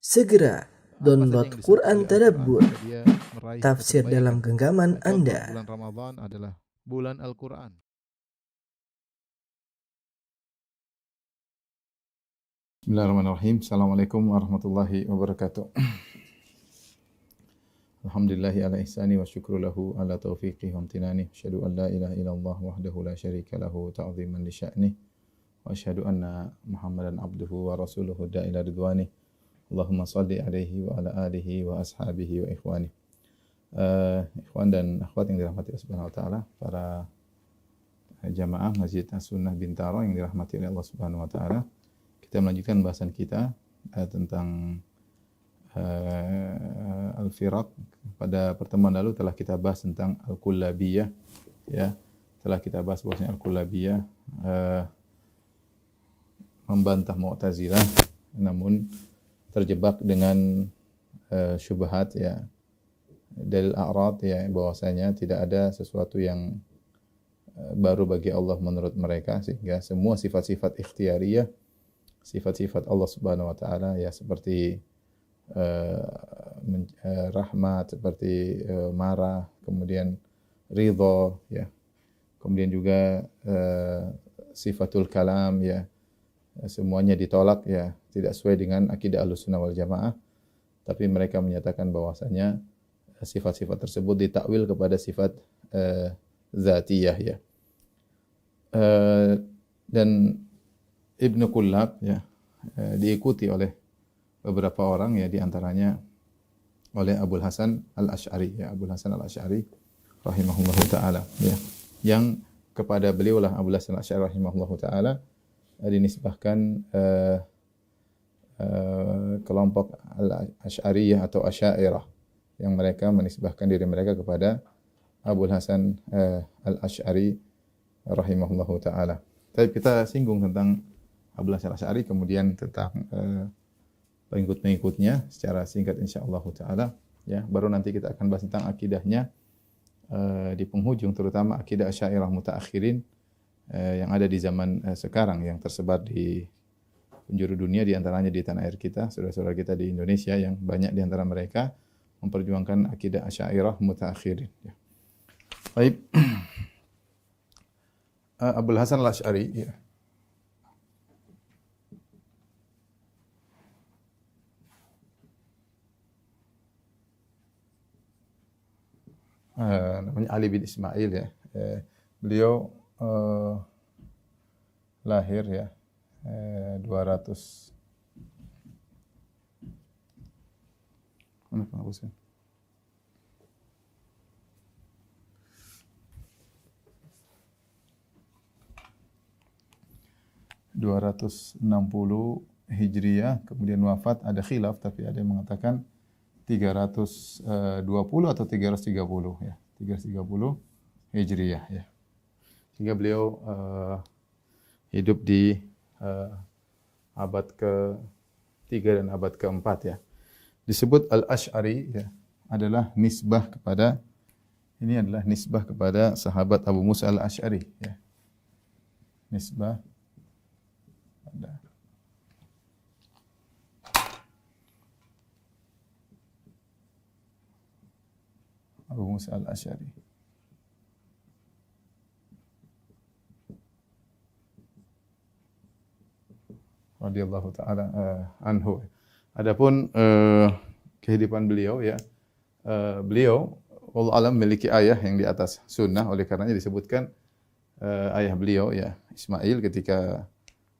Segera download yang disebut Quran oleh Tadabbur, Al-Quran, dia meraih tafsir kebaikan. dalam genggaman Contoh, Anda. bulan Ramadan adalah bulan Al-Quran. Bismillahirrahmanirrahim. Assalamualaikum warahmatullahi wabarakatuh. Alhamdulillahi ala ihsani wa syukru lahu ala taufiqih wa amtinani. Asyhadu an la ilaha illallah wahdahu la syarika lahu ta'ziman li sya'nih. Wa asyhadu anna Muhammadan abduhu wa rasuluhu da'ila ridwani. Allahumma salli alaihi wa ala alihi wa ashabihi wa ikhwani. Ikhwan dan akhwat yang dirahmati Allah Subhanahu wa taala, para jamaah Masjid As-Sunnah Bintaro yang dirahmati oleh Allah Subhanahu wa taala. Kita melanjutkan bahasan kita tentang al-firaq. Pada pertemuan lalu telah kita bahas tentang al-kullabiyah, ya. Telah kita bahas bahwasanya al-kullabiyah membantah Mu'tazilah, namun terjebak dengan syubhat, ya, dalil a'rad, ya, bahwasanya tidak ada sesuatu yang baru bagi Allah menurut mereka, sehingga semua sifat-sifat ikhtiyariyah, sifat-sifat Allah Subhanahu wa taala, ya, seperti rahmat, seperti marah, kemudian ridha, ya, kemudian juga sifatul kalam, ya, semuanya ditolak, ya, tidak sesuai dengan akidah Ahlussunnah wal Jamaah. Tapi mereka menyatakan bahwasanya sifat-sifat tersebut ditakwil kepada sifat zatiyah, ya. Dan Ibnu Kullab, ya, diikuti oleh beberapa orang, ya, di antaranya oleh Abul Hasan Al-Asy'ari, ya, Abul Hasan Al-Asy'ari rahimahullahu taala, ya, yang kepada beliau lah Abul Hasan Al-Asy'ari rahimahullahu taala dinisbahkan kelompok Al-Asy'ariyah atau Asy'ariyah, yang mereka menisbahkan diri mereka kepada Abul Hasan Al-Asy'ari rahimahullahu taala. Tapi kita singgung tentang Abul Hasan Al-Asy'ari, kemudian tentang pengikut-pengikutnya secara singkat insyaallah taala, ya. Baru nanti kita akan bahas tentang akidahnya di penghujung, terutama akidah Asy'ariyah mutaakhirin yang ada di zaman sekarang, yang tersebar di penjuru dunia, di antaranya di tanah air kita, saudara-saudara kita di Indonesia, yang banyak di antara mereka memperjuangkan akidah Asy'ariyah mutaakhirin, ya. Baik. Abul Hasan Al-Asy'ari, ya, namanya Ali bin Ismail, ya. Beliau lahir, ya, 200 mana penghapusnya? 260 Hijriyah, kemudian wafat, ada khilaf, tapi ada yang mengatakan 320 atau 330, ya. 330 Hijriyah, ya. Sehingga beliau hidup di abad ke-3 dan abad ke-4, ya. Disebut Al-Asy'ari, ya, adalah nisbah kepada, ini adalah nisbah kepada sahabat Abu Musa Al-Asy'ari, ya. Nisbah pada Abu Musa Al-Asy'ari. Radhiyallahu taala anhu. Adapun kehidupan beliau, ya, beliau wallahu alam memiliki ayah yang di atas sunnah, oleh karenanya disebutkan ayah beliau, ya, Ismail, ketika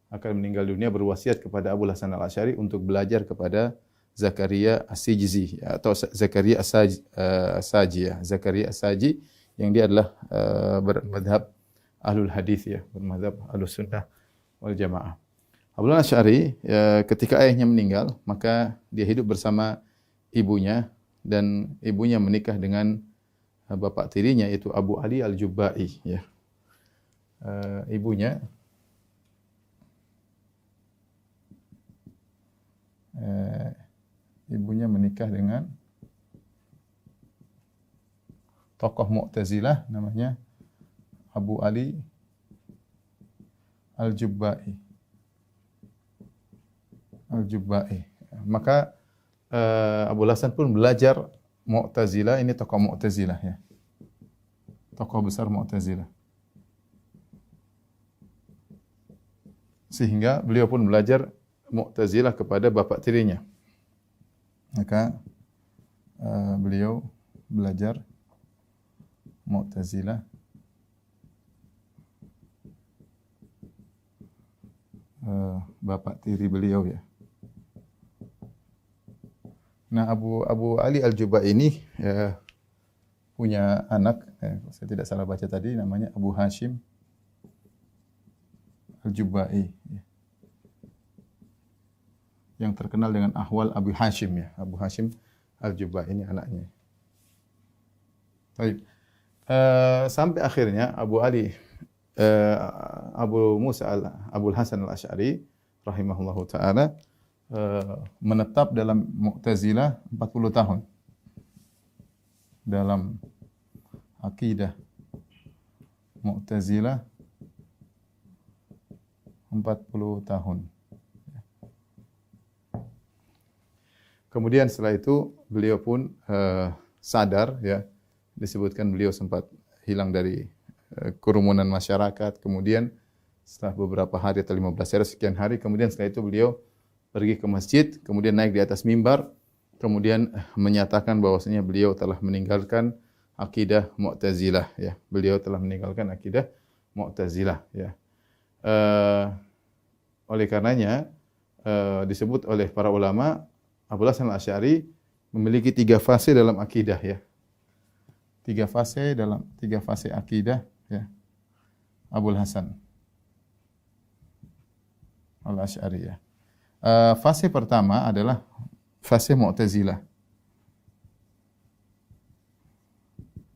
akan meninggal dunia berwasiat kepada Abu Hasan Al-Asy'ari untuk belajar kepada Zakaria As-Sijzi, ya, atau Zakaria As-Saji, ya, Zakaria As-Saji, yang dia adalah bermadhab Ahlul Hadis, ya, bermadhab Ahlus Sunnah wal Jamaah. Abu Asy'ari, ya, ketika ayahnya meninggal, maka dia hidup bersama ibunya, dan ibunya menikah dengan bapak tirinya, yaitu Abu Ali Al-Jubba'i, ya. Ibunya menikah dengan tokoh Mu'tazilah namanya Abu Ali Al-Jubba'i. Maka Abul Hasan pun belajar Mu'tazilah, ini tokoh Mu'tazilah ya. Tokoh besar Mu'tazilah. Sehingga beliau pun belajar Mu'tazilah kepada bapak tirinya. Maka beliau belajar Mu'tazilah bapak tiri beliau ya. Nah, Abu Ali Al-Jubai ini ya, punya anak, saya tidak salah baca tadi, namanya Abu Hashim Al-Jubai ya. Yang terkenal dengan Ahwal Abu Hashim ya. Abu Hashim Al-Jubai ini anaknya. Baik. Sampai akhirnya Abul Hasan Al-Asy'ari rahimahullahu taala menetap dalam Mu'tazilah 40 tahun. Dalam akidah Mu'tazilah 40 tahun. Kemudian setelah itu beliau pun sadar ya, disebutkan beliau sempat hilang dari kerumunan masyarakat. Kemudian setelah beberapa hari atau 15 hari, sekian hari, kemudian setelah itu beliau pergi ke masjid, kemudian naik di atas mimbar, kemudian menyatakan bahwasanya beliau telah meninggalkan akidah Mu'tazilah ya. Beliau telah meninggalkan akidah Mu'tazilah ya. Oleh karenanya disebut oleh para ulama Abul Hasan Al-Asy'ari memiliki 3 fase dalam akidah ya. 3 fase akidah ya. Abul Hasan Al-Asy'ari ya. Fase pertama adalah fase Mu'tazilah.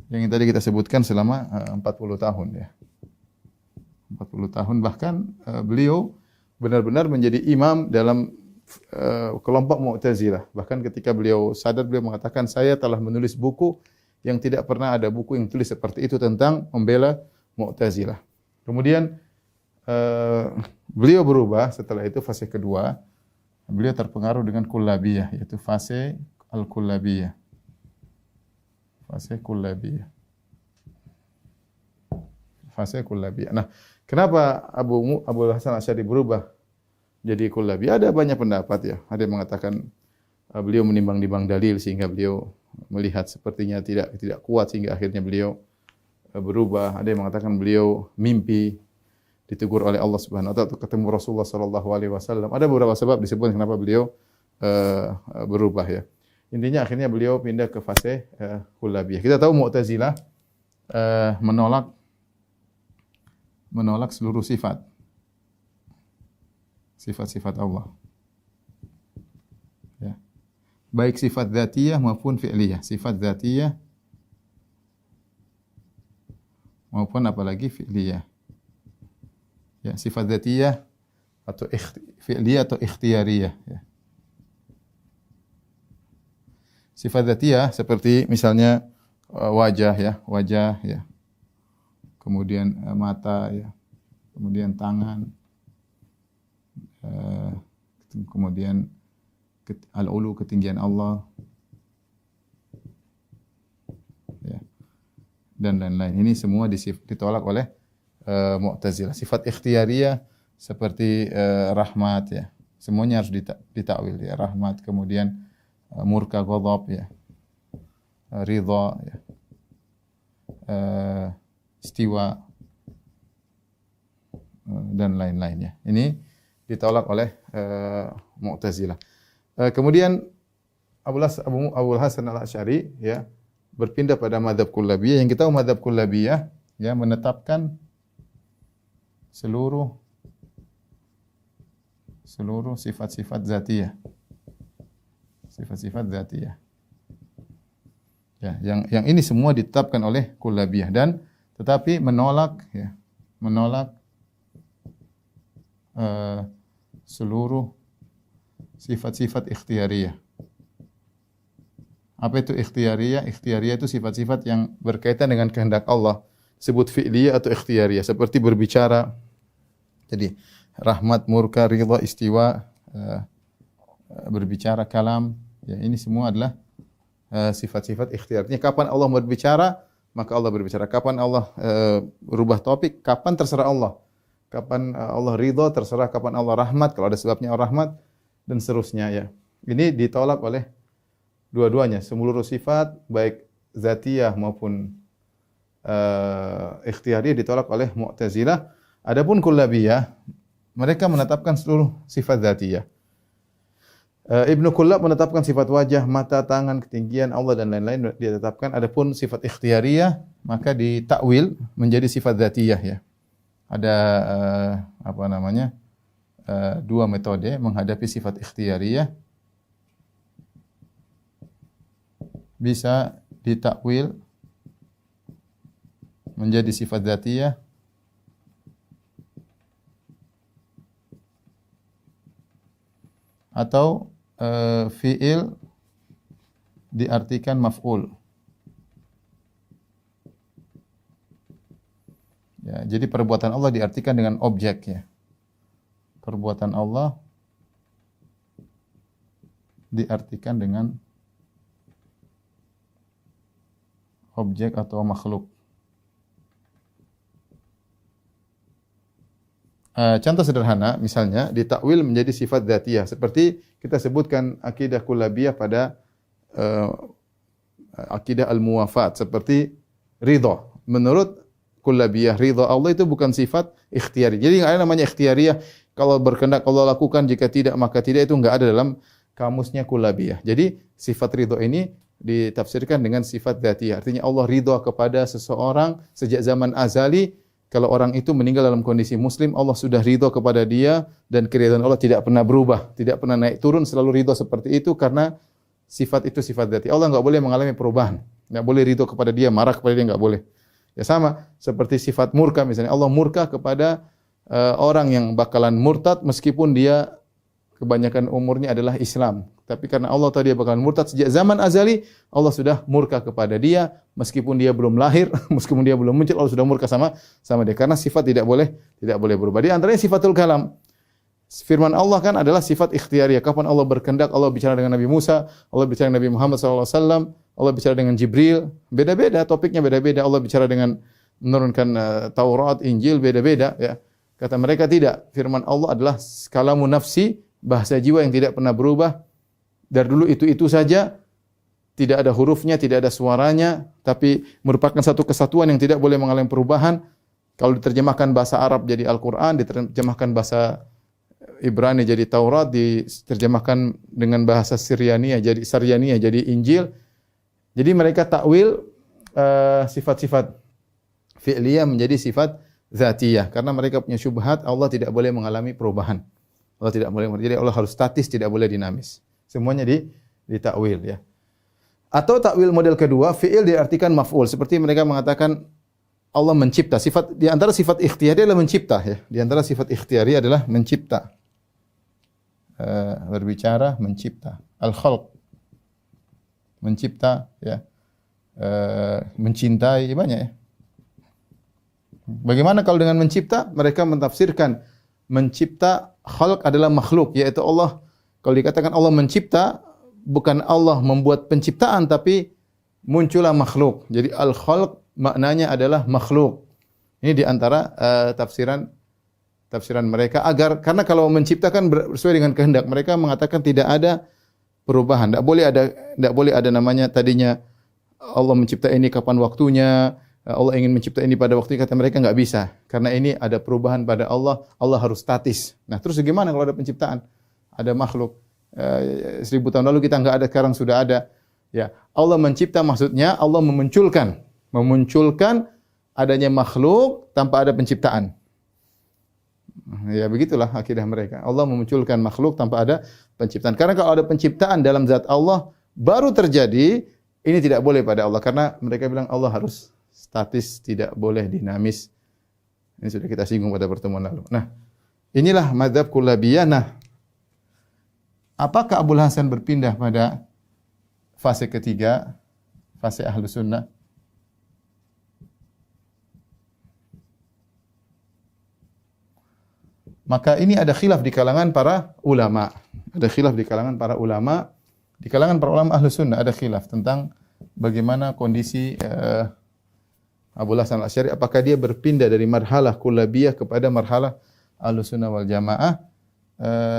Yang tadi kita sebutkan selama 40 tahun ya. 40 tahun bahkan beliau benar-benar menjadi imam dalam kelompok Mu'tazilah. Bahkan ketika beliau sadar, beliau mengatakan, saya telah menulis buku yang tidak pernah ada buku yang tulis seperti itu tentang membela Mu'tazilah. Kemudian beliau berubah setelah itu fase kedua. Beliau terpengaruh dengan Kullabiyah, yaitu fase Al-Kullabiyah. Fase Kullabiyah. Fase Kullabiyah. Nah, kenapa Abul Hasan Asy'ari berubah jadi Kullabiyah? Ada banyak pendapat ya. Ada yang mengatakan beliau menimbang-nimbang dalil sehingga beliau melihat sepertinya tidak kuat sehingga akhirnya beliau berubah. Ada yang mengatakan beliau mimpi ditegur oleh Allah Subhanahu wa taala untuk ketemu Rasulullah sallallahu alaihi wasallam. Ada beberapa sebab disebut kenapa beliau berubah ya. Intinya akhirnya beliau pindah ke fase Kullabiyah. Kita tahu Mu'tazilah menolak seluruh sifat-sifat Allah. Ya. Baik sifat dzatiyah maupun fi'liyah. Sifat dzatiyah maupun apalagi fi'liyah. Ya, sifat dzatiyah atau fi'liyah atau ikhtiyariyah ya. Sifat dzatiyah seperti misalnya wajah ya. Kemudian mata ya. Kemudian tangan. Kemudian al-ulu, ketinggian Allah ya. Dan lain-lain. Ini semua ditolak oleh Mu'tazilah. Sifat ikhtiyariyah seperti rahmat ya. Semuanya harus ditakwil ya. Rahmat, kemudian murka, ghadab ya. Ridha ya. Istiwa dan lain-lainnya. Ini ditolak oleh Mu'tazilah. Kemudian Abul Hasan Al-Asy'ari ya berpindah pada mazhab Kullabiyah. Yang kita tahu mazhab Kullabiyah ya menetapkan seluruh sifat-sifat dzatiyah. Sifat-sifat dzatiyah. Ya, yang ini semua ditetapkan oleh Kullabiyah dan tetapi menolak seluruh sifat-sifat ikhtiyariyah. Apa itu ikhtiyariyah? Ikhtiyariyah itu sifat-sifat yang berkaitan dengan kehendak Allah. Disebut fi'liyah atau ikhtiyariyah. Seperti berbicara. Jadi, rahmat, murka, ridha, istiwa, berbicara, kalam. Ya, ini semua adalah sifat-sifat ikhtiarnya. Kapan Allah berbicara, maka Allah berbicara. Kapan Allah berubah topik, kapan terserah Allah. Kapan Allah ridho, terserah. Kapan Allah rahmat, kalau ada sebabnya Allah rahmat, dan seterusnya ya. Ini ditolak oleh dua-duanya, seluruh sifat baik zatiyah maupun ikhtiyariyah ditolak oleh Mu'tazilah. Adapun Kullabiyah, mereka menetapkan seluruh sifat zatiyah. Ibnu Kullab menetapkan sifat wajah, mata, tangan, ketinggian Allah dan lain-lain dia tetapkan. Adapun sifat ikhtiyariyah maka ditakwil menjadi sifat dzatiyah ya. Ada dua metode menghadapi sifat ikhtiyariyah. Bisa ditakwil menjadi sifat dzatiyah atau fi'il diartikan maf'ul. Ya, jadi perbuatan Allah diartikan dengan objek ya. Perbuatan Allah diartikan dengan objek atau makhluk. Contoh sederhana, misalnya ditakwil menjadi sifat dzatiyah seperti kita sebutkan akidah kullabiyah pada akidah al-muwafat seperti ridha. Menurut kullabiyah ridha Allah itu bukan sifat ikhtiyari. Jadi enggak ada namanya ikhtiyariyah. Kalau berkehendak Allah lakukan, jika tidak maka tidak, itu enggak ada dalam kamusnya kullabiyah. Jadi sifat ridha ini ditafsirkan dengan sifat dzatiyah. Artinya Allah ridha kepada seseorang sejak zaman azali. Kalau orang itu meninggal dalam kondisi muslim, Allah sudah ridho kepada dia dan keridhaan Allah tidak pernah berubah, tidak pernah naik turun, selalu ridho seperti itu karena sifat itu sifat dzati. Allah enggak boleh mengalami perubahan. Enggak boleh ridho kepada dia, marah kepada dia enggak boleh. Ya sama seperti sifat murka misalnya. Allah murka kepada orang yang bakalan murtad meskipun dia kebanyakan umurnya adalah Islam. Tapi karena Allah tahu dia bakalan murtad sejak zaman azali, Allah sudah murka kepada dia meskipun dia belum lahir, meskipun dia belum muncul, Allah sudah murka sama dia karena sifat tidak boleh berubah. Di antaranya sifatul kalam. Firman Allah kan adalah sifat ikhtiyariyah. Kapan Allah berkehendak, Allah bicara dengan Nabi Musa, Allah bicara dengan Nabi Muhammad SAW, Allah bicara dengan Jibril, beda-beda topiknya beda-beda. Allah bicara dengan menurunkan Taurat, Injil, beda-beda ya. Kata mereka tidak, firman Allah adalah kalamun nafsi, bahasa jiwa yang tidak pernah berubah. Dari dulu itu saja, tidak ada hurufnya, tidak ada suaranya, tapi merupakan satu kesatuan yang tidak boleh mengalami perubahan. Kalau diterjemahkan bahasa Arab jadi Al-Quran, diterjemahkan bahasa Ibrani jadi Taurat, diterjemahkan dengan bahasa Syrianiyah jadi Injil. Jadi mereka takwil sifat-sifat fi'liyah menjadi sifat dzatiyah karena mereka punya syubhat Allah tidak boleh mengalami perubahan. Allah tidak boleh, jadi Allah harus statis, tidak boleh dinamis. Semuanya ditakwil ya. Atau takwil model kedua, fi'il diartikan maf'ul. Seperti mereka mengatakan Allah mencipta. Sifat di antara sifat ikhtiyari adalah mencipta ya. Di antara sifat ikhtiyari adalah mencipta. Berbicara, mencipta. Al-khalq. Mencipta ya. Mencintai banyak ya. Bagaimana kalau dengan mencipta? Mereka mentafsirkan mencipta khalq adalah makhluk, yaitu Allah. Kalau dikatakan Allah mencipta, bukan Allah membuat penciptaan, tapi muncullah makhluk. Jadi al-khalq maknanya adalah makhluk. Ini di antara tafsiran mereka karena kalau menciptakan sesuai dengan kehendak, mereka mengatakan tidak ada perubahan. Tidak boleh ada namanya tadinya Allah mencipta ini kapan waktunya, Allah ingin mencipta ini pada waktu, kata mereka enggak bisa. Karena ini ada perubahan pada Allah, Allah harus statis. Nah, terus bagaimana kalau ada penciptaan? Ada makhluk. 1000 tahun lalu kita enggak ada, sekarang sudah ada. Ya, Allah mencipta maksudnya Allah memunculkan adanya makhluk tanpa ada penciptaan. Ya, begitulah akidah mereka. Allah memunculkan makhluk tanpa ada penciptaan. Karena kalau ada penciptaan dalam zat Allah baru terjadi, ini tidak boleh pada Allah karena mereka bilang Allah harus statis, tidak boleh dinamis. Ini sudah kita singgung pada pertemuan lalu. Nah, inilah mazhab kullabiyah. Nah, apakah Abul Hasan berpindah pada fase ketiga, fase Ahlus Sunnah? Maka ini ada khilaf di kalangan para ulama. Ada khilaf di kalangan para ulama di kalangan para ulama Ahlus Sunnah ada khilaf tentang bagaimana kondisi Abu Hasan Al-Asy'ari, apakah dia berpindah dari marhalah kullabiyah kepada marhalah Ahlus Sunnah wal Jamaah.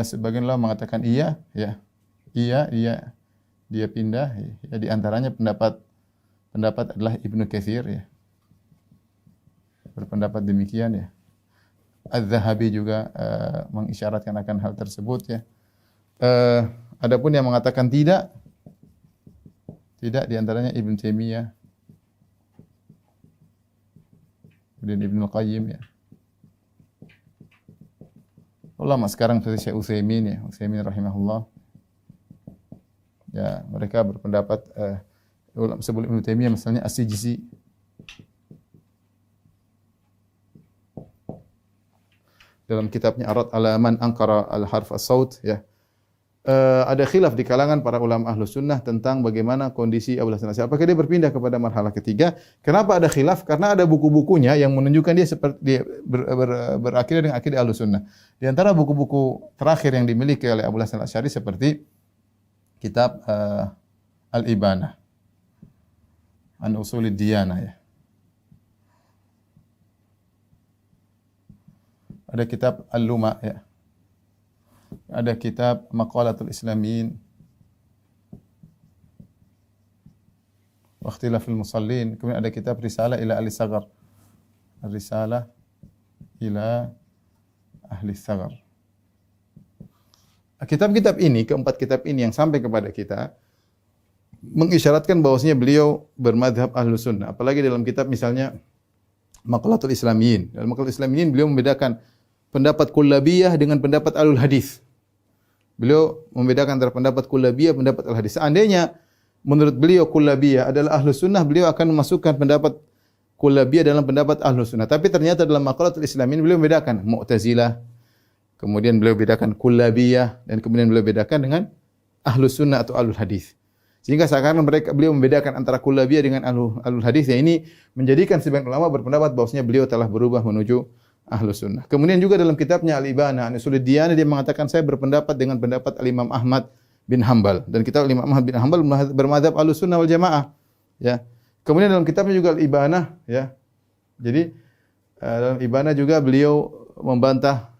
Sebagian ulama mengatakan iya, ya. Iya, dia pindah. Ya, di antaranya pendapat adalah Ibnu Katsir, ya. Berpendapat demikian, ya. Az-Zahabi juga mengisyaratkan akan hal tersebut, ya. Adapun yang mengatakan tidak di antaranya Ibnu Taimiyah, kemudian Ibnu Qayyim, ya. Ulama sekarang seperti Syekh Utsaimin, ya, Utsaimin rahimahullah. Ya, mereka berpendapat sebelum Ibnu Taimiyah misalnya As-Sijzi, dalam kitabnya Arad ala man ankara al-harf as-saut, ya. Ada khilaf di kalangan para ulama Ahlus Sunnah tentang bagaimana kondisi Abu Hasan Asy'ari. Apakah dia berpindah kepada marhalah ketiga? Kenapa ada khilaf? Karena ada buku-bukunya yang menunjukkan dia seperti berakidah dengan akidah Ahlus Sunnah. Di antara buku-buku terakhir yang dimiliki oleh Abu Hasan Asy'ari seperti kitab Al-Ibanah an Usulid Diyanah, ya. Ada kitab Al-Luma, ya. Ada kitab Maqalatul Islamin wa Ikhtilafil Musallin. Kemudian ada kitab Risalah ila Ahli Saghar. Risalah ila Ahli Saghar. Kitab-kitab ini, keempat kitab ini yang sampai kepada kita mengisyaratkan bahwasanya beliau bermadhab Ahlus Sunnah. Apalagi dalam kitab misalnya Maqalatul Islamiyin. Dalam Maqalatul Islamiyin beliau membedakan pendapat kullabiyah dengan pendapat alul hadis. Beliau membedakan antara pendapat kullabiyah, pendapat alul hadis. Seandainya menurut beliau kullabiyah adalah Ahlus Sunnah, beliau akan memasukkan pendapat kullabiyah dalam pendapat Ahlus Sunnah. Tapi ternyata dalam Maqalatul Islamiyin beliau membedakan Mu'tazilah, kemudian beliau bedakan kullabiyah, dan kemudian beliau bedakan dengan Ahlus Sunnah atau alul hadis. Sehingga seakan beliau membedakan antara kullabiyah dengan alul hadis. Ya, ini menjadikan sebagian ulama berpendapat bahwasanya beliau telah berubah menuju Ahlus Sunnah. Kemudian juga dalam kitabnya Al-Ibanah an Usulid Diyanah dia mengatakan saya berpendapat dengan pendapat Al-Imam Ahmad bin Hanbal, dan kitab Imam Ahmad bin Hanbal bermadzhab Ahlus Sunnah wal Jamaah, ya. Kemudian dalam kitabnya juga Al-Ibanah, ya. Jadi dalam Ibanah juga beliau membantah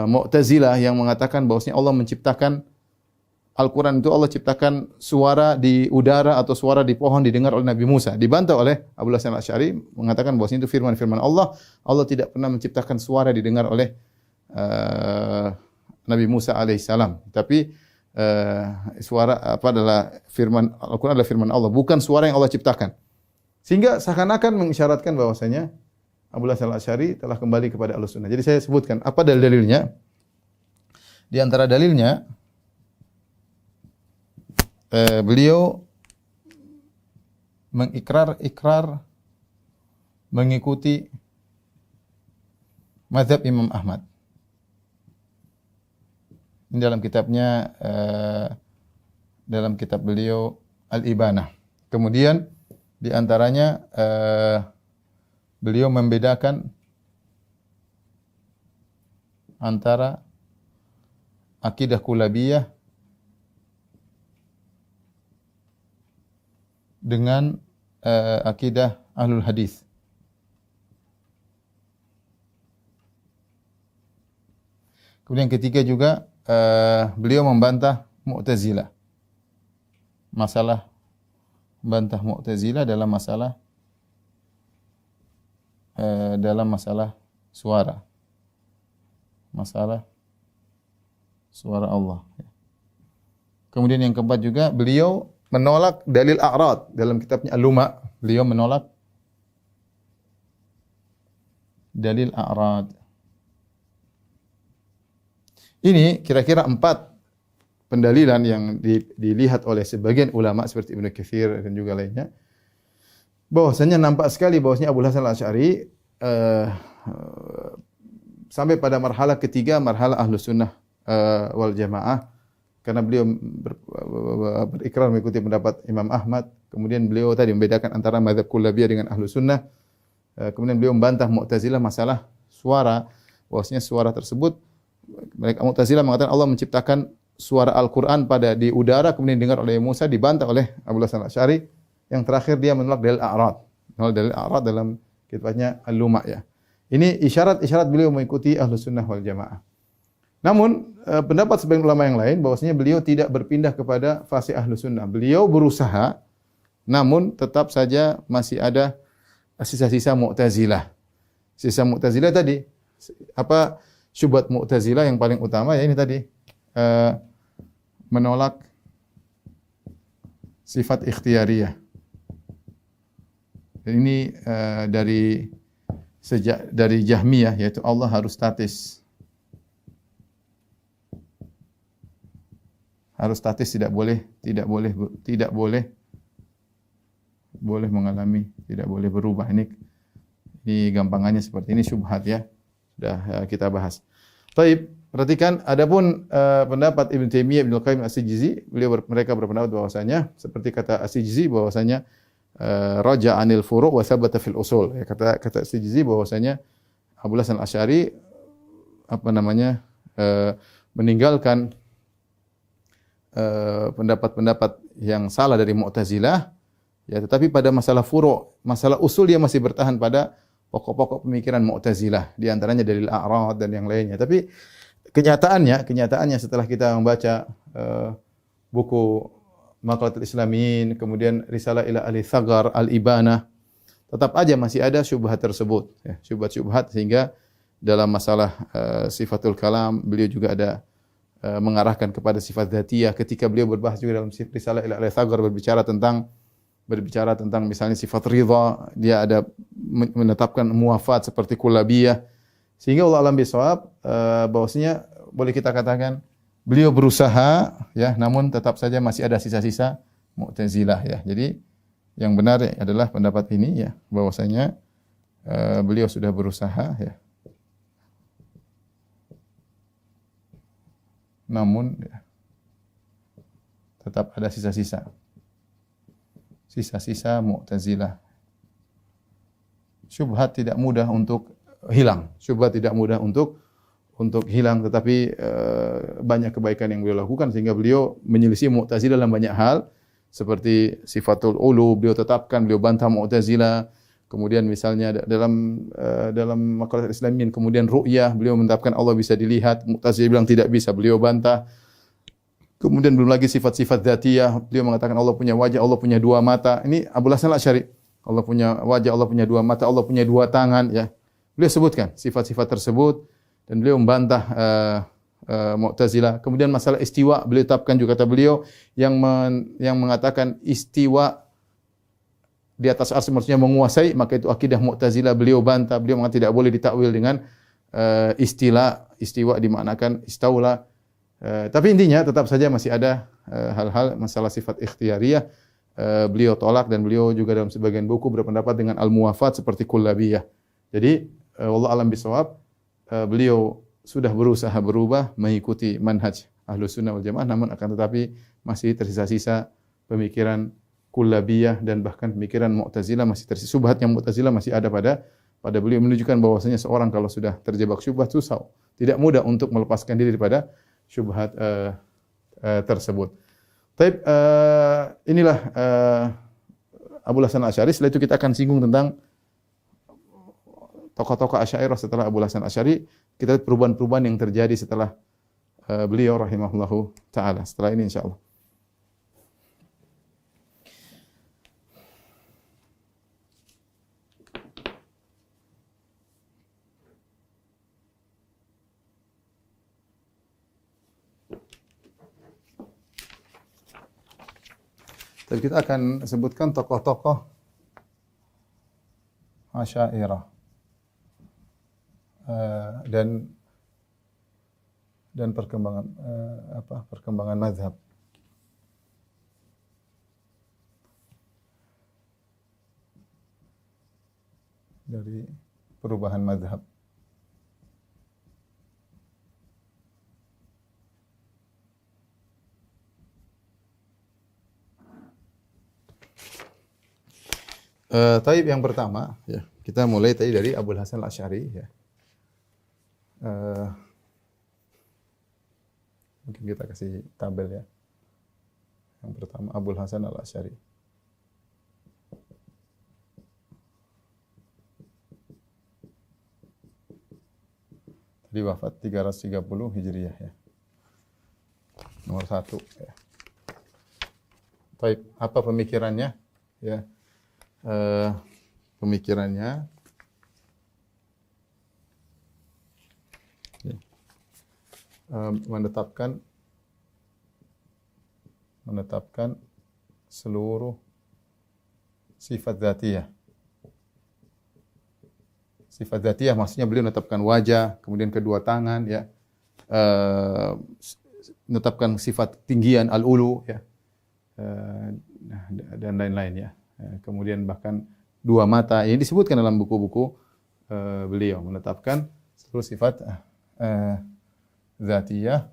Mu'tazilah yang mengatakan bahwasanya Allah menciptakan Al-Quran itu Allah ciptakan suara di udara atau suara di pohon didengar oleh Nabi Musa. Dibantah oleh Abu Hasan Al-Asy'ari mengatakan bahwasanya itu firman-firman Allah. Allah tidak pernah menciptakan suara didengar oleh Nabi Musa alaihissalam. Tapi suara adalah firman Al-Quran adalah firman Allah, bukan suara yang Allah ciptakan. Sehingga seakan-akan mengisyaratkan bahwasanya Abu Hasan Al-Asy'ari telah kembali kepada Ahlus Sunnah. Jadi saya sebutkan apa dalil-dalilnya. Di antara dalilnya beliau ikrar mengikuti mazhab Imam Ahmad. Ini dalam kitabnya dalam kitab beliau Al-Ibanah. Kemudian di antaranya beliau membedakan antara akidah kullabiyah dengan akidah Ahlul Hadis. Kemudian yang ketiga juga beliau membantah Mu'tazilah. Membantah Mu'tazilah dalam masalah suara. Masalah suara Allah. Kemudian yang keempat juga beliau menolak dalil a'rad dalam kitabnya Al-Luma. Beliau menolak dalil a'rad. Ini kira-kira 4 pendalilan yang dilihat oleh sebagian ulama seperti Ibnu Katsir dan juga lainnya. Bahwasanya nampak sekali bahwasanya Abu Hasan Al-Asy'ari sampai pada marhalah ketiga, marhalah Ahlus Sunnah wal Jamaah. Karena beliau berikrar mengikuti pendapat Imam Ahmad. Kemudian beliau tadi membedakan antara mazhab kullabiyah dengan Ahlus Sunnah. Kemudian beliau membantah Mu'tazilah masalah suara. Bahwasanya suara tersebut, mereka Mu'tazilah mengatakan Allah menciptakan suara Al-Quran di udara kemudian dengar oleh Musa dibantah oleh Abu Hasan Al-Asy'ari. Yang terakhir dia menolak dalil a'rad. Menolak dalil a'rad dalam kitabnya Al-Luma' ya. Ini isyarat-isyarat beliau mengikuti Ahlus Sunnah wal Jamaah. Namun pendapat sebagian ulama yang lain bahwasanya beliau tidak berpindah kepada fase Ahlus Sunnah. Beliau berusaha namun tetap saja masih ada sisa-sisa Mu'tazilah. Sisa Mu'tazilah tadi apa syubhat Mu'tazilah yang paling utama ya ini tadi menolak sifat ikhtiyariyah. Ini dari Jahmiyah yaitu Allah harus statis. Harus statis tidak boleh mengalami, tidak boleh berubah. Ini gampangannya seperti ini syubhat ya. Sudah kita bahas. Baik, perhatikan adapun pendapat Ibnu Taimiyah, Ibnu Qayyim As-Sijizi, mereka berpendapat bahwasanya seperti kata As-Sijizi bahwasanya raja anil furu' wa sabata fil usul. Ya, kata As-Sijizi bahwasanya Abu Hasan Al-Asy'ari meninggalkan pendapat-pendapat yang salah dari Mu'tazilah ya, tetapi pada masalah furu', masalah usul dia masih bertahan pada pokok-pokok pemikiran Mu'tazilah, di antaranya dalil a'rad dan yang lainnya. Tapi kenyataannya setelah kita membaca buku Maqalatul Islamin, kemudian Risalah ila Ahli Thagar, Al-Ibanah, tetap aja masih ada syubhat tersebut ya, syubhat-syubhat sehingga dalam masalah sifatul kalam beliau juga ada mengarahkan kepada sifat dzatiyah ketika beliau berbahas juga dalam Risalah ila Ahli Thagar berbicara tentang misalnya sifat ridha, dia ada menetapkan muwafat seperti kullabiyah. Sehingga Allah alam bisawab bahwasanya boleh kita katakan beliau berusaha ya, namun tetap saja masih ada sisa-sisa Mu'tazilah ya. Jadi yang benar adalah pendapat ini ya, bahwasanya beliau sudah berusaha ya. Namun ya, tetap ada sisa-sisa Mu'tazilah. Syubhat tidak mudah untuk hilang. Syubhat tidak mudah untuk hilang, tetapi banyak kebaikan yang beliau lakukan sehingga beliau menyelisih Mu'tazilah dalam banyak hal, seperti sifatul ulu beliau tetapkan, beliau bantah Mu'tazilah. Kemudian misalnya dalam Maqalatul Islamin, kemudian ru'yah, beliau menetapkan Allah bisa dilihat, Mu'tazilah bilang tidak bisa, beliau bantah. Kemudian belum lagi sifat-sifat dzatiyah, beliau mengatakan Allah punya wajah, Allah punya dua mata. Ini Abu Hasan Al-Asy'ari. Allah punya wajah, Allah punya dua mata, Allah punya dua tangan ya. Beliau sebutkan sifat-sifat tersebut dan beliau membantah Mu'tazilah. Kemudian masalah istiwa, beliau tetapkan juga kata beliau yang mengatakan istiwa di atas arsy maksudnya menguasai, maka itu akidah Mu'tazilah, beliau bantah. Beliau mengatakan tidak boleh ditakwil dengan istiwa dimaknakan istaula. Tapi intinya tetap saja masih ada hal-hal masalah sifat ikhtiyariyah beliau tolak, dan beliau juga dalam sebagian buku berpendapat dengan al-muwafat seperti kullabiyah. Jadi wallahu alam bisawab, beliau sudah berusaha berubah mengikuti manhaj Ahlus Sunnah wal Jamaah, namun akan tetapi masih tersisa-sisa pemikiran kullabiyah dan bahkan pemikiran Mu'tazilah masih tersisa. Syubhatnya Mu'tazilah masih ada pada beliau, menunjukkan bahwasanya seorang kalau sudah terjebak syubhat susah, tidak mudah untuk melepaskan diri daripada syubhat tersebut. Taib, inilah Abu Hasan Al-Asy'ari. Setelah itu kita akan singgung tentang tokoh-tokoh Asy'ariyah setelah Abu Hasan Al-Asy'ari. Kita lihat perubahan-perubahan yang terjadi setelah beliau rahimahullahu taala. Setelah ini insyaallah. Tapi kita akan sebutkan tokoh-tokoh Asy'ariyah dan perkembangan mazhab. Dari perubahan mazhab. Taib yang pertama, ya, kita mulai tadi dari Abu Hasan Al-Asy'ari, ya. Mungkin kita kasih tabel ya. Yang pertama Abul Hasan Al-Asy'ari. Tadi wafat 330 Hijriah ya. Nomor 1 ya. Baik, apa pemikirannya? Ya. Pemikirannya ya. Menetapkan seluruh sifat dzatiyah. Sifat dzatiyah maksudnya beliau menetapkan wajah, kemudian kedua tangan ya. Menetapkan sifat tinggian al-ulu ya. Dan lain-lain ya. Kemudian bahkan dua mata. Ini disebutkan dalam buku-buku beliau menetapkan seluruh sifat dzatiyah.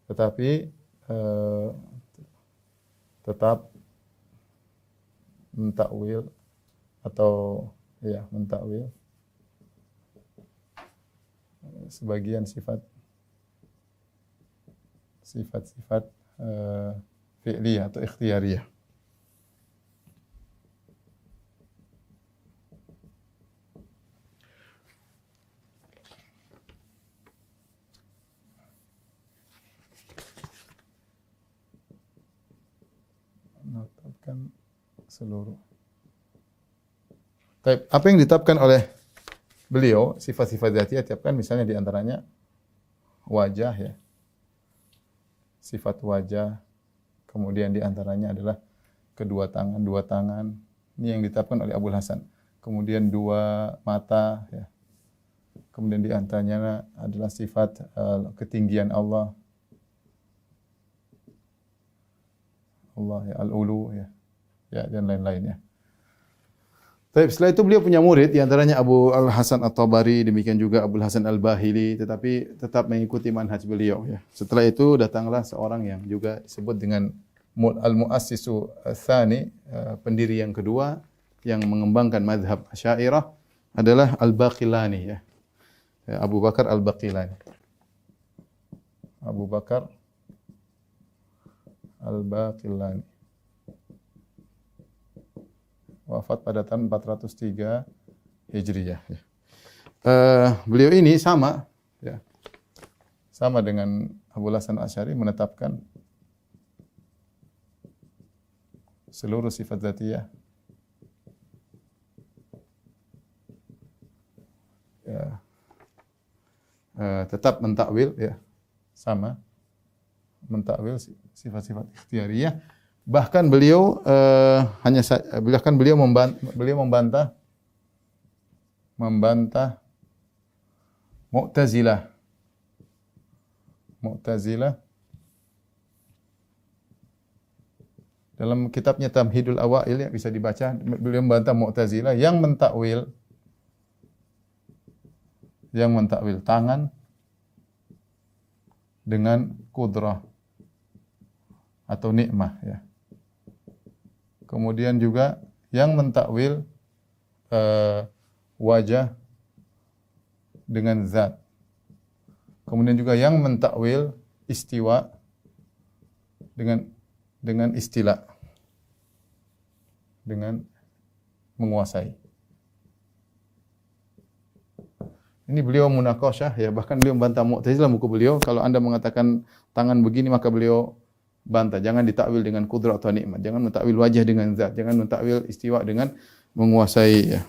Tetapi tetap mentakwil atau ya mentakwil sebagian sifat-sifat fi'liyah atau ikhtiyariyah. Menetapkan seluruh. Apa yang ditetapkan oleh beliau, sifat-sifat dzatiyah tetapkan misalnya di antaranya wajah ya. Sifat wajah, kemudian di antaranya adalah dua tangan. Ini yang ditetapkan oleh Abul Hasan. Kemudian dua mata ya. Kemudian di antaranya adalah sifat ketinggian Allah. Allah ya, al-ulu ya. Ya dan lain-lain ya. Tapi setelah itu beliau punya murid, di antaranya Abu Al-Hasan At-Tabari, demikian juga Abu Hasan Al-Bahili, tetapi tetap mengikuti manhaj beliau. Ya. Setelah itu datanglah seorang yang juga disebut dengan Al-Mu'assisu Ats-Tsani, pendiri yang kedua, yang mengembangkan mazhab Asy'ariyah adalah Al-Baqillani. Ya. Abu Bakar Al-Baqillani. Abu Bakar Al-Baqillani. Wafat pada tahun 403 Hijriyah. Ya. Beliau ini sama, ya, sama dengan Abu Hasan Asy'ari menetapkan seluruh sifat dzatiyah. Ya. Tetap mentakwil, ya, sama mentakwil sifat-sifat ikhtiyariyah. Bahkan beliau membantah Mu'tazilah. Dalam kitabnya Tamhidul Awail ya bisa dibaca, beliau membantah Mu'tazilah yang mentakwil tangan dengan kudrah atau nikmah ya. Kemudian juga yang mentakwil wajah dengan zat. Kemudian juga yang mentakwil istiwa dengan istila, dengan menguasai. Ini beliau munaqasyah ya, bahkan beliau membantah Mu'tazilah buku beliau. Kalau Anda mengatakan tangan begini maka beliau bantah, jangan ditakwil dengan kudrat atau nikmat, jangan mentakwil wajah dengan zat, jangan mentakwil istiwa dengan menguasai ya.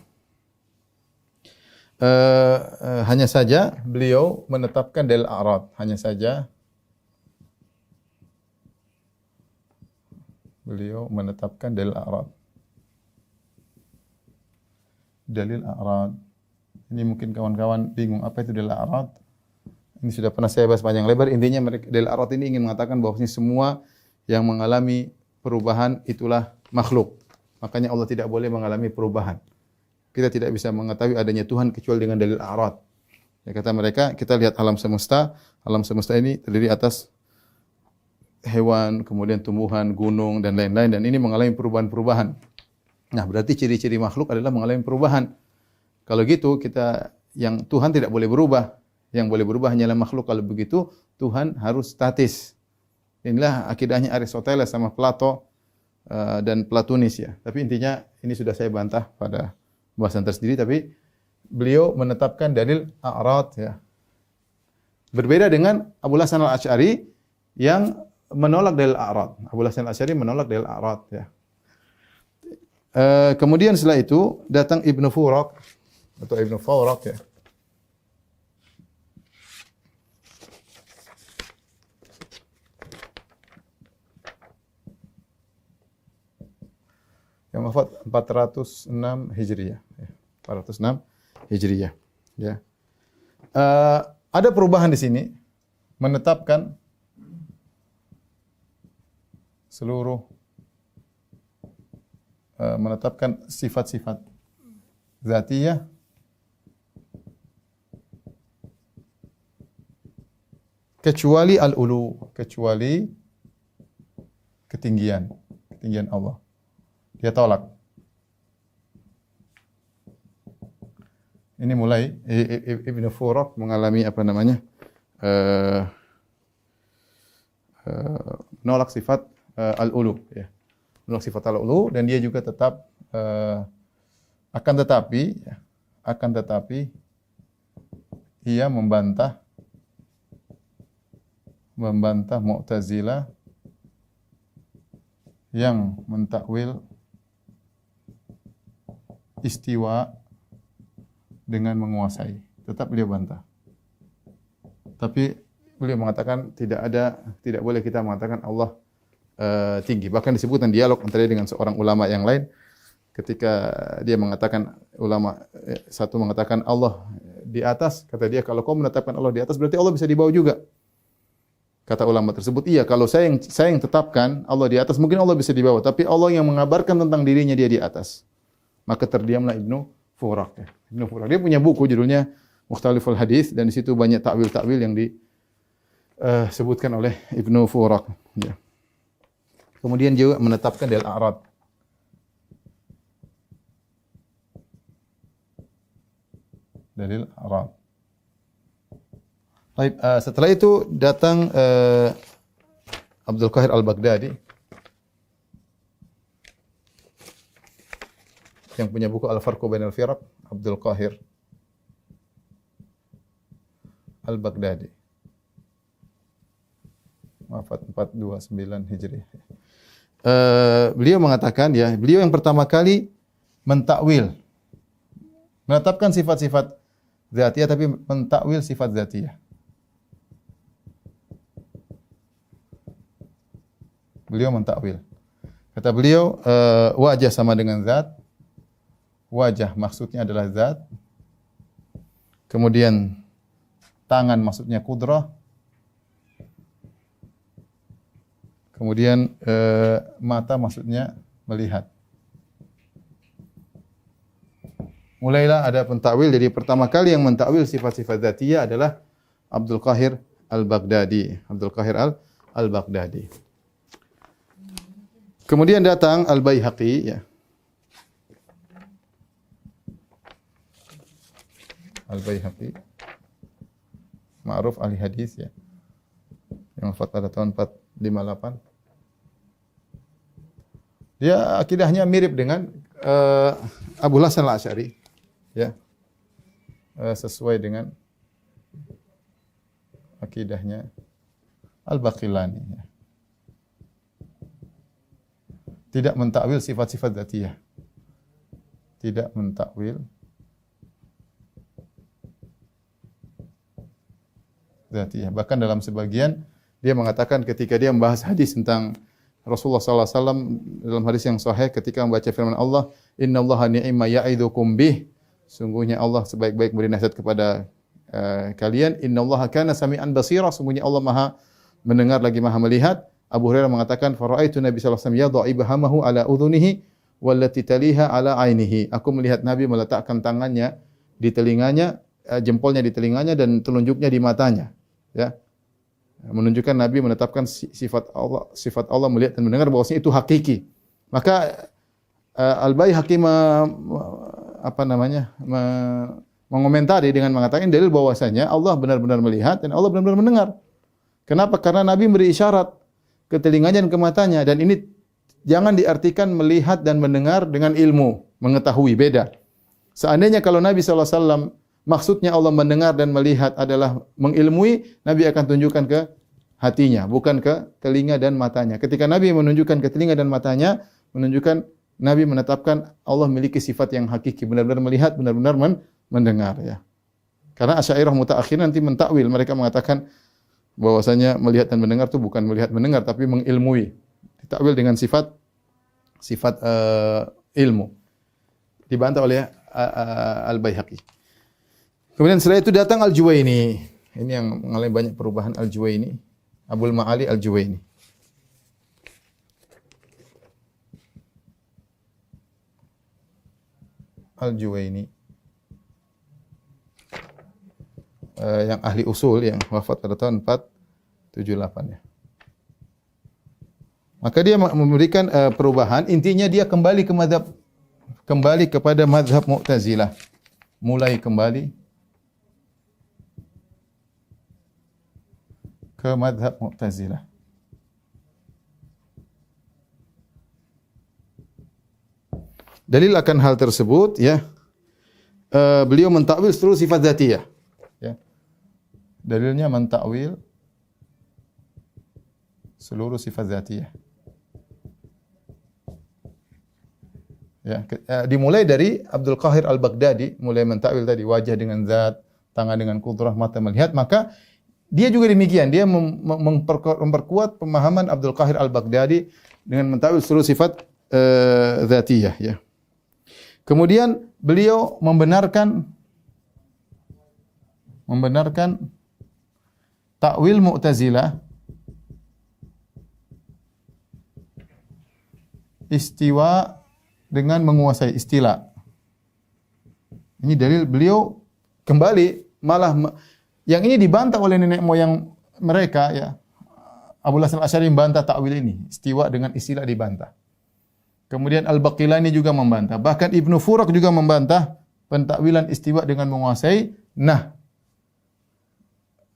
Hanya saja beliau menetapkan dalil a'rad, hanya saja beliau menetapkan dalil a'rad. Dalil a'rad. Ini mungkin kawan-kawan bingung apa itu dalil a'rad. Ini sudah pernah saya bahas panjang lebar. Intinya dalil a'rad ini ingin mengatakan bahwa semua yang mengalami perubahan itulah makhluk. Makanya Allah tidak boleh mengalami perubahan. Kita tidak bisa mengetahui adanya Tuhan kecuali dengan dalil a'rad. Ya, kata mereka, kita lihat alam semesta. Alam semesta ini terdiri atas hewan, kemudian tumbuhan, gunung dan lain-lain, dan ini mengalami perubahan-perubahan. Nah, berarti ciri-ciri makhluk adalah mengalami perubahan. Kalau gitu, yang Tuhan tidak boleh berubah. Yang boleh berubah hanyalah makhluk. Kalau begitu Tuhan harus statis. Inilah akidahnya Aristoteles sama Plato dan Platonis ya. Tapi intinya ini sudah saya bantah pada bahasan tersendiri. Tapi beliau menetapkan dalil a'rad ya. Berbeda dengan Abu Hasan al-Asy'ari yang menolak dalil a'rad. Abu Hasan al-Asy'ari menolak dalil a'rad ya. Kemudian setelah itu datang Ibnu Furak atau Ibnu Furak ya. Yang wafat 406 Hijriah ya. 406 Hijriah ya. Ada perubahan di sini menetapkan seluruh menetapkan sifat-sifat zatiyah kecuali al-ulu, kecuali ketinggian Allah. Dia tolak. Ini mulai Ibnu Furak mengalami apa namanya? Menolak sifat al-ulu ya. Menolak sifat al-ulu dan dia juga tetap akan tetapi ia membantah Mu'tazilah yang mentakwil istiwa dengan menguasai. Tetap beliau bantah. Tapi beliau mengatakan tidak boleh kita mengatakan Allah tinggi. Bahkan disebutkan dialog antara dia dengan seorang ulama yang lain ketika dia mengatakan satu mengatakan Allah di atas, kata dia kalau kau menetapkan Allah di atas berarti Allah bisa di bawah juga. Kata ulama tersebut, iya kalau saya yang tetapkan Allah di atas mungkin Allah bisa di bawah, tapi Allah yang mengabarkan tentang dirinya dia di atas. Maka terdiamlah Ibnu Furak ya. Ibnu Furak dia punya buku judulnya Mukhtaliful Hadis dan di situ banyak takwil-takwil yang disebutkan oleh Ibnu Furak ya. Kemudian juga menetapkan dalil a'rad. Dalil a'rad. Baik, setelah itu datang Abdul Qahir Al-Baghdadi yang punya buku Al-Farqu Bainal Firaq, Abdul Qahir Al-Baghdadi. Wafat 429 Hijriah. Beliau mengatakan ya, beliau yang pertama kali mentakwil, menetapkan sifat-sifat zatiyah tapi mentakwil sifat zatiyah. Beliau mentakwil. Kata beliau, wajah sama dengan zat. Wajah maksudnya adalah zat. Kemudian tangan maksudnya kudrah. Kemudian mata maksudnya melihat. Mulailah ada pentakwil. Jadi pertama kali yang mentakwil sifat-sifat dzatiyah adalah Abdul Qahir Al-Baghdadi. Abdul Qahir Al-Baghdadi. Kemudian datang Al-Baihaqi ya. Al-Baihaqi ma'ruf ahli hadis ya. Yang wafat pada tahun 458. Dia akidahnya mirip dengan Abu Hasan al-Asy'ari ya. Sesuai dengan akidahnya Al-Baqillani ya. Tidak mentakwil sifat-sifat dzatiyah. Tidak mentakwil dzatiyah. Bahkan dalam sebagian dia mengatakan ketika dia membahas hadis tentang Rasulullah sallallahu alaihi wasallam dalam hadis yang sahih ketika membaca firman Allah, "Innallaha ni'ma ya'idukum bih." Sungguhnya Allah sebaik-baik memberi nasihat kepada kalian. "Innallaha kana sami'an basira." Sungguhnya Allah Maha mendengar lagi Maha melihat. Abu Hurairah mengatakan, "Fara'aitu Nabi sallallahu alaihi wasallam yad'u ibhamahu ala udhunihi wallati taliha ala ainihi." Aku melihat Nabi meletakkan tangannya di telinganya, jempolnya di telinganya dan telunjuknya di matanya. Ya. Menunjukkan Nabi menetapkan sifat Allah melihat dan mendengar bahwasanya itu hakiki. Maka Al-Baihaqi mengomentari dengan mengatakan dalil bahwasanya Allah benar-benar melihat dan Allah benar-benar mendengar. Kenapa? Karena Nabi beri isyarat ke telinganya dan ke matanya, dan ini jangan diartikan melihat dan mendengar dengan ilmu, mengetahui, beda. Seandainya kalau Nabi SAW maksudnya Allah mendengar dan melihat adalah mengilmui, Nabi akan tunjukkan ke hatinya, bukan ke telinga dan matanya. Ketika Nabi menunjukkan ke telinga dan matanya, menunjukkan Nabi menetapkan Allah memiliki sifat yang hakiki, benar-benar melihat, benar-benar mendengar, ya. Karena Asy'ariyah mutaakhir nanti mentakwil, mereka mengatakan bahwasanya melihat dan mendengar itu bukan melihat mendengar tapi mengilmui. Ditakwil dengan sifat ilmu. Dibantah oleh Al-Baihaqi. Kemudian setelah itu datang Al-Juwaini. Ini yang mengalami banyak perubahan, Al-Juwaini. Abul Ma'ali Al-Juwaini. Al-Juwaini. Yang ahli usul yang wafat pada tahun 478, ya. Maka dia memberikan perubahan, intinya dia kembali kepada mazhab Mu'tazilah. Mulai kembali ke mazhab Mu'tazilah. Dalil akan hal tersebut, ya. Beliau mentakwil seluruh sifat dzatiyah. Ya. Dalilnya mentakwil seluruh sifat dzatiyah. Ya, dimulai dari Abdul Qahir Al-Baghdadi, mulai mentakwil tadi wajah dengan zat, tangan dengan qudrah, mata melihat, maka dia juga demikian, dia memperkuat pemahaman Abdul Qahir Al-Baghdadi dengan mentakwil seluruh sifat dzatiyah, ya. Kemudian beliau membenarkan takwil Mu'tazilah istiwa dengan menguasai, istilah. Ini dalil beliau kembali, malah yang ini dibantah oleh nenek moyang mereka, ya. Abu Hasan Al-Asy'ari membantah takwil ini, istiwa dengan istilah dibantah. Kemudian Al-Baqilani juga membantah. Bahkan Ibnu Furak juga membantah pentakwilan istiwa dengan menguasai. Nah,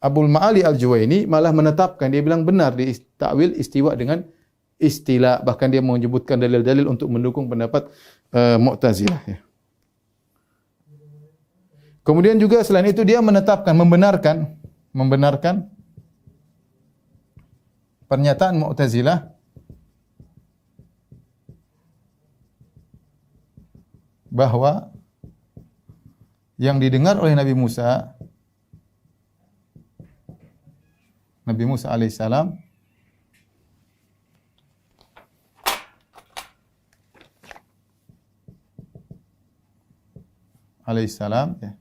Abul Ma'ali Al-Juwaini malah menetapkan, dia bilang benar di takwil istiwa dengan istilah. Bahkan dia menyebutkan dalil-dalil untuk mendukung pendapat Mu'tazilah, ya. Kemudian juga selain itu dia menetapkan, membenarkan pernyataan Mu'tazilah bahwa yang didengar oleh Nabi Musa alaihissalam ya,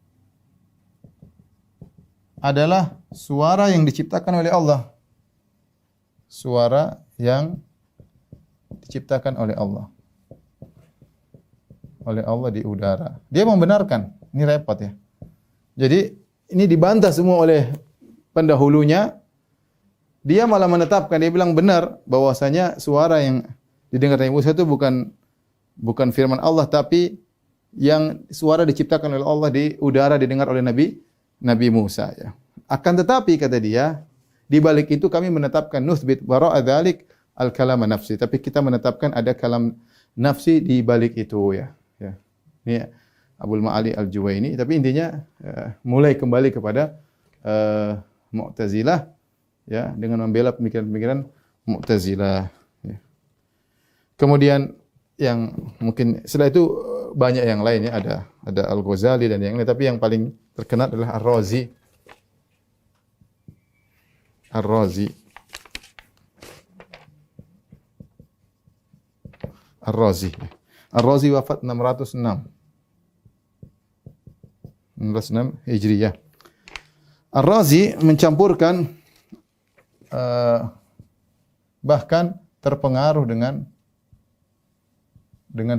adalah suara yang diciptakan oleh Allah. Suara yang diciptakan oleh Allah. Oleh Allah di udara. Dia membenarkan. Ini repot, ya. Jadi ini dibantah semua oleh pendahulunya. Dia malah menetapkan, dia bilang benar bahwasanya suara yang didengar Nabi Musa itu bukan firman Allah, tapi yang suara diciptakan oleh Allah di udara didengar oleh Nabi Musa, ya. Akan tetapi kata dia, di balik itu kami menetapkan nuthbit wara'a dzalik al-kalam nafsi. Tapi kita menetapkan ada kalam nafsi di balik itu, ya. Ya. Ini Abul Ma'ali Al-Juwaini, tapi intinya mulai kembali kepada Mu'tazilah, ya, dengan membela pemikiran-pemikiran Mu'tazilah, ya. Kemudian yang mungkin setelah itu banyak yang lain, ya, ada Al-Ghazali dan yang lain, tapi yang paling terkenal adalah Ar-Razi. Ar-Razi wafat 606 Hijriyah. Ar-Razi mencampurkan bahkan terpengaruh dengan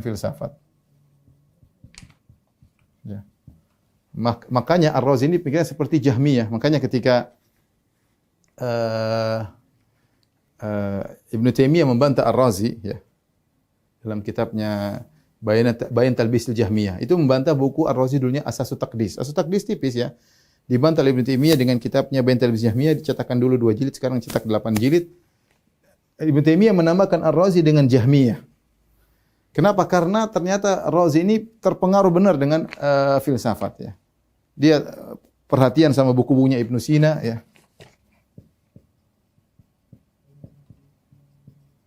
filsafat. Ya. Makanya Ar-Razi ini pikirnya seperti Jahmiyah. Makanya ketika Ibnu Taimiyah membantah Ar-Razi, ya, dalam kitabnya Bayan Talbisil Jahmiyah. Itu membantah buku Ar-Razi dulunya Asasut Taqdis. Asasut Taqdis tipis ya. Dibantah oleh Ibnu Taimiyah dengan kitabnya Bayan Talbisil Jahmiyah, dicetakkan dulu 2 jilid, sekarang cetak 8 jilid. Ibnu Taimiyah menambahkan Ar-Razi dengan Jahmiyah. Kenapa? Karena ternyata Ar-Razi ini terpengaruh benar dengan filsafat ya. Dia perhatian sama buku-bukunya Ibnu Sina ya.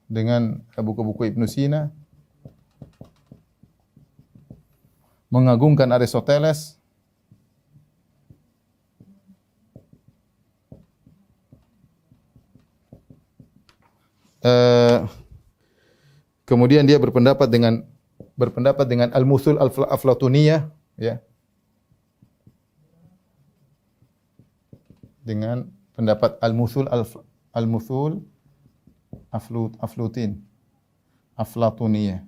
Dengan buku-buku Ibnu Sina, mengagungkan Aristoteles, kemudian dia berpendapat dengan Al-Muthul Aflatuniyah ya. Dengan pendapat Al-Muthul Aflatuniyah.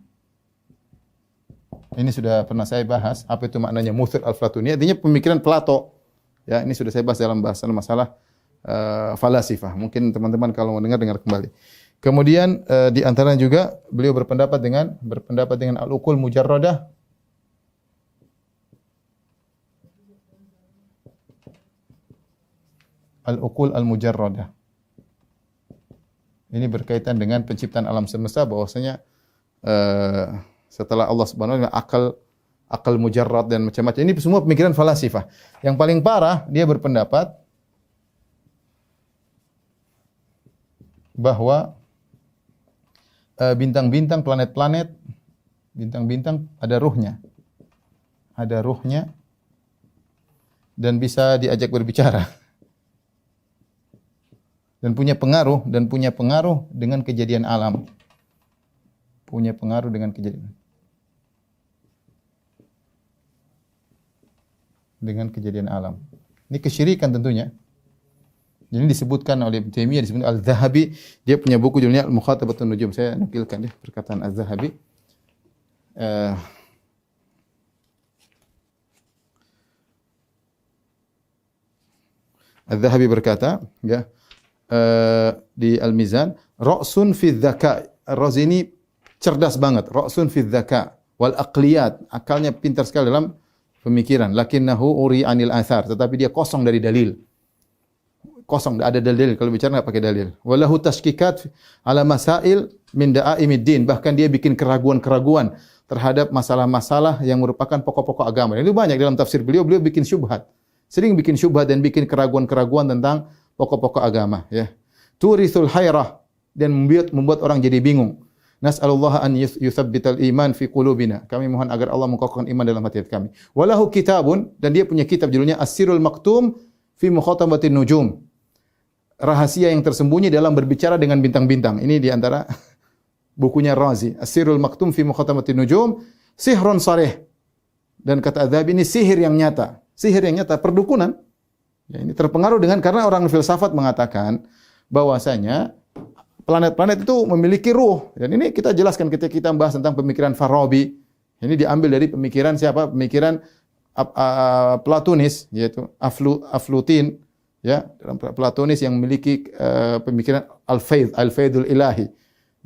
Ini sudah pernah saya bahas apa itu maknanya Muthul Aflatuniyah, artinya pemikiran Plato. Ya, ini sudah saya bahas dalam bahasan masalah falasifah. Mungkin teman-teman kalau mau dengar kembali. Kemudian di antaranya juga beliau berpendapat dengan al-uqul mujarradah. Al-uqul al-mujarradah. Ini berkaitan dengan penciptaan alam semesta, bahwasanya setelah Allah Subhanahu wa taala akal mujarrad dan macam-macam. Ini semua pemikiran falasifah. Yang paling parah, dia berpendapat bahwa bintang-bintang, planet-planet, bintang-bintang ada ruhnya. Ada ruhnya dan bisa diajak berbicara. Dan punya pengaruh dengan kejadian alam. Punya pengaruh dengan kejadian alam. Ini kesyirikan tentunya. Jadi disebutkan oleh Ibnu Taimiyah, disebut Al-Zahabi, dia punya buku judulnya Al-Mukhatabatun Nujum. Saya nukilkan deh perkataan Al-Zahabi. Al-Zahabi berkata, ya, di Al-Mizan, ra'sun fi dzaka. Ar-Razi ini cerdas banget, ra'sun fi dzaka wal aqliyat, akalnya pintar sekali dalam pemikiran. Lakinnahu uri anil athar, tetapi dia kosong dari dalil. Kosong, tidak ada dalil. Kalau bicara enggak pakai dalil. Walahu tashkikat ala masail min da'aimiddin, bahkan dia bikin keraguan-keraguan terhadap masalah-masalah yang merupakan pokok-pokok agama. Ini banyak dalam tafsir beliau bikin syubhat. Sering bikin syubhat dan bikin keraguan-keraguan tentang pokok-pokok agama ya. Turithul hayrah, dan membuat orang jadi bingung. Nas'alullah an yuthabbital iman fi qulubina. Kami mohon agar Allah mengokohkan iman dalam hati kami. Walahu kitabun, dan dia punya kitab judulnya As-Sirrul Maktum fi Mukhatabatin Nujum. Rahasia yang tersembunyi dalam berbicara dengan bintang-bintang. Ini di antara bukunya Razi. As-Sirrul Maktum fi Mukhatabatin Nujum, sihrun sarih. Dan kata Adzabi, ini sihir yang nyata. Sihir yang nyata, perdukunan. Ya, ini terpengaruh karena orang filsafat mengatakan bahwasanya planet-planet itu memiliki ruh. Dan ini kita jelaskan ketika kita membahas tentang pemikiran Farabi. Ini diambil dari pemikiran siapa? Pemikiran Platonis, yaitu Aflutin, ya, Platonis yang memiliki pemikiran al-faidul ilahi.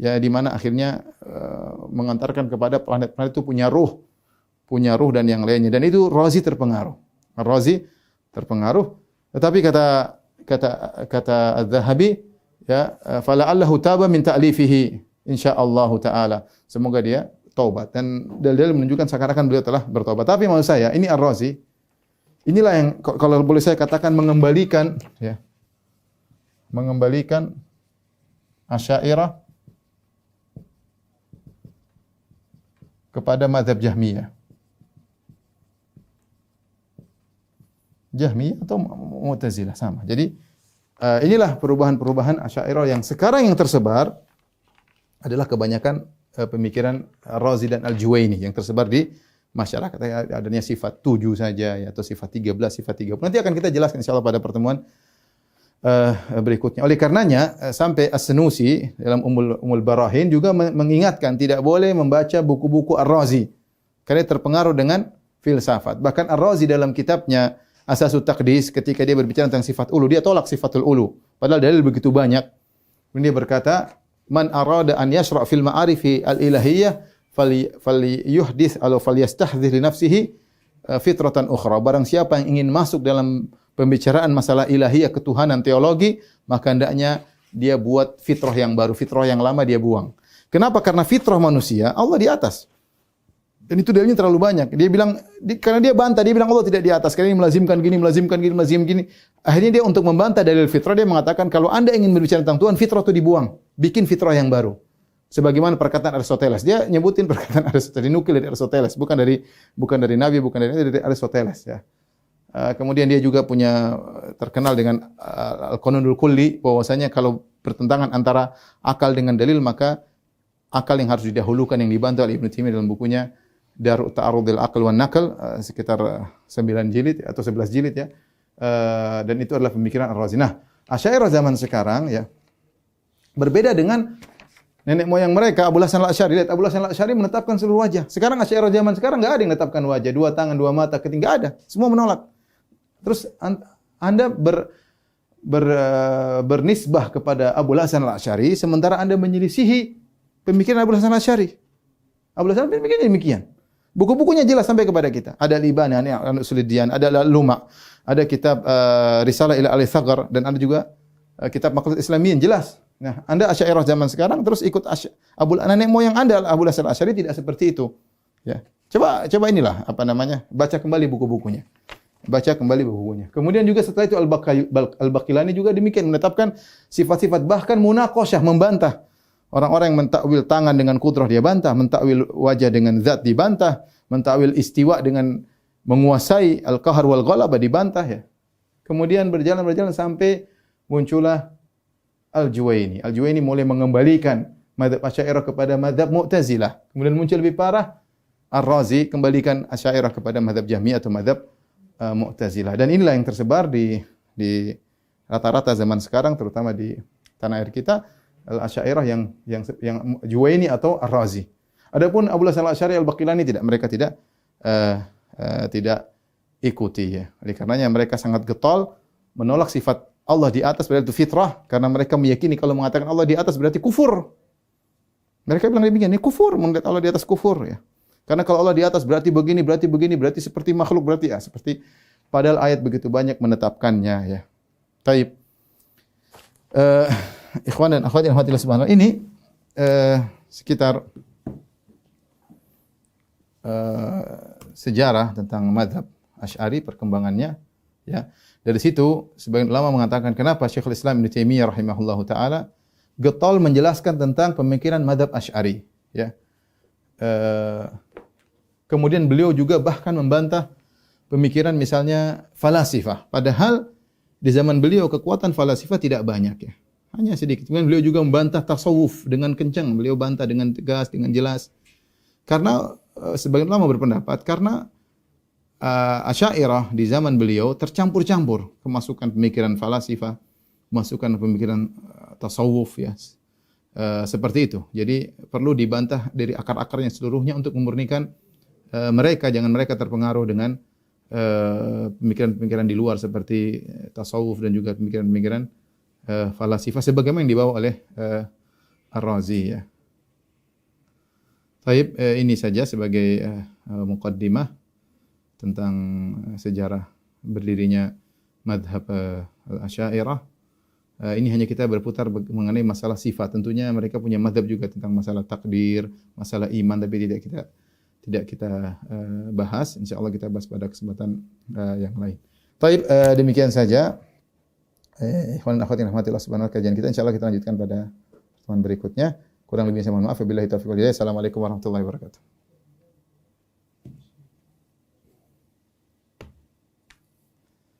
Ya, di mana akhirnya mengantarkan kepada planet-planet itu punya ruh dan yang lainnya. Dan itu Razi terpengaruh. Razi terpengaruh. Tetapi kata Az-Zahabi, ya, fala'allahu taba min ta'lifihi insyaallah taala. Semoga dia taubat, dan dalil menunjukkan seakan-akan beliau telah bertobat. Tapi maksud saya, ini Ar-Razi, inilah yang kalau boleh saya katakan mengembalikan Asy'ariyah kepada mazhab Jahmiyah. Jahmiyah atau Mu'tazilah sama. Jadi inilah perubahan-perubahan Asy'ariyah yang sekarang yang tersebar adalah kebanyakan pemikiran Razi dan Al-Juwaini yang tersebar di masyarakat. Adanya sifat 7 saja ya, atau sifat 13, sifat 30. Nanti akan kita jelaskan insyaallah pada pertemuan berikutnya. Oleh karenanya sampai As-Sanusi dalam Ummul Barahin juga mengingatkan tidak boleh membaca buku-buku Ar-Razi karena terpengaruh dengan filsafat. Bahkan Ar-Razi dalam kitabnya Asasut Taqdis, ketika dia berbicara tentang sifat ulu, dia tolak sifatul ulu. Padahal dalil begitu banyak. Kemudian dia berkata, "Man arada an yashra' fil ma'arifi al-ilahiyyah falyuhdits atau falyastahdhir li nafsihi fitratan ukhra. Barang siapa yang ingin masuk dalam pembicaraan masalah ilahiyah, ketuhanan, teologi, maka hendaknya dia buat fitrah yang baru, fitrah yang lama dia buang. Kenapa? Karena fitrah manusia Allah di atas. Dan itu dalilnya terlalu banyak. Dia bilang karena dia bantah, dia bilang Allah tidak di atas. Karena ini melazimkan gini, melazimkan gini, melazimkan gini. Akhirnya dia untuk membantah dalil fitrah dia mengatakan kalau Anda ingin berbicara tentang Tuhan, fitrah itu dibuang. Bikin fitrah yang baru. Sebagaimana perkataan Aristoteles. Dia nyebutin perkataan Aristoteles, dinukil dari Aristoteles, bukan dari Nabi, bukan dari Aristoteles ya. Kemudian dia juga punya terkenal dengan Al-Qanunul Kulli, bahwasanya kalau bertentangan antara akal dengan dalil maka akal yang harus didahulukan, yang dibantu oleh Ibnu Taimiyah dalam bukunya Darut Ta'arudil Aql wan Naql, sekitar 9 jilid atau 11 jilid ya. Dan itu adalah pemikiran Ar-Razi. Nah, Asy'ariyah zaman sekarang ya berbeda dengan nenek moyang mereka. Abul Hasan Al-Asy'ari, lihat Abul Hasan Al-Asy'ari menetapkan seluruh wajah. Sekarang Asy'ariyah zaman sekarang enggak ada yang menetapkan wajah, 2 tangan, 2 mata, enggak ada. Semua menolak. Terus Anda bernisbah kepada Abul Hasan Al-Asy'ari sementara Anda menyelisihi pemikiran Abul Hasan Al-Asy'ari. Abul Hasan pemikirannya demikian. Buku-bukunya jelas sampai kepada kita. Ada Al-Ibana, Al-Usuluddin, ada Al-Luma, ada kitab Risalah ila Al-Thaghar, dan ada juga kitab Maqalat Islamiyyin jelas. Nah, Anda Asy'ariyah zaman sekarang terus ikut nenek moyang Anda Abul Hasan Al-Asy'ari tidak seperti itu. Ya. Coba inilah baca kembali buku-bukunya. Baca kembali buku-bukunya. Kemudian juga setelah itu Al-Baqilani juga demikian menetapkan sifat-sifat, bahkan munaqasyah, membantah. Orang-orang yang mentakwil tangan dengan kudrah dia bantah, mentakwil wajah dengan zat dibantah, mentakwil istiwa dengan menguasai al-qahar wal ghalabah dibantah ya. Kemudian berjalan sampai muncullah Al-Juwaini. Al-Juwaini mulai mengembalikan mazhab Asy'ariyah kepada mazhab Mu'tazilah. Kemudian muncul lebih parah Ar-Razi kembalikan Asy'ariyah kepada mazhab Jahmiyah atau mazhab Mu'tazilah. Dan inilah yang tersebar di rata-rata zaman sekarang, terutama di tanah air kita. Al-Asy'ariyah yang Juwaini atau Ar-Razi. Adapun Abul Hasan Al-Asy'ari, Al-Baqilani mereka tidak ikuti ya. Oleh karenanya mereka sangat getol menolak sifat Allah di atas, berarti itu fitrah, karena mereka meyakini kalau mengatakan Allah di atas berarti kufur. Mereka bilang demikian, ini kufur, mengatakan Allah di atas kufur ya. Karena kalau Allah di atas berarti begini, berarti seperti makhluk, berarti ya seperti, padahal ayat begitu banyak menetapkannya ya. Taib. Ikhwan dan akhwat yang rahmatillah subhanahu ini sekitar sejarah tentang mazhab Asy'ari, perkembangannya ya. Dari situ sebagian ulama mengatakan kenapa Syekhul Islam Ibnu Taimiyah rahimahullahu taala getol menjelaskan tentang pemikiran mazhab Asy'ari ya. Kemudian beliau juga bahkan membantah pemikiran misalnya falasifah, padahal di zaman beliau kekuatan falasifah tidak banyak ya. Hanya sedikit. Kemudian beliau juga membantah tasawuf dengan kencang. Beliau bantah dengan tegas, dengan jelas. Karena sebagian ulama berpendapat karena Asy'ariyah di zaman beliau tercampur-campur kemasukan pemikiran falasifah, kemasukan pemikiran tasawuf ya. Seperti itu. Jadi perlu dibantah dari akar-akarnya seluruhnya untuk memurnikan mereka, jangan mereka terpengaruh dengan pemikiran-pemikiran di luar seperti tasawuf dan juga pemikiran-pemikiran falasifah sebagaimana yang dibawa oleh Ar-Razi ya. Baik, ini saja sebagai muqaddimah tentang sejarah berdirinya mazhab Al-Asy'ariyah. Ini hanya kita berputar mengenai masalah sifat. Tentunya mereka punya mazhab juga tentang masalah takdir, masalah iman, tapi tidak kita bahas. Insyaallah kita bahas pada kesempatan yang lain. Baik, demikian saja. Ikhwan dan akhwat yang rahmatillah subhanahu wa ta'ala, kajian kita insyaallah kita lanjutkan pada pertemuan berikutnya. Kurang lebihnya saya mohon maaf. Wabillahi taufiq wal hidayah. Assalamualaikum warahmatullahi wabarakatuh.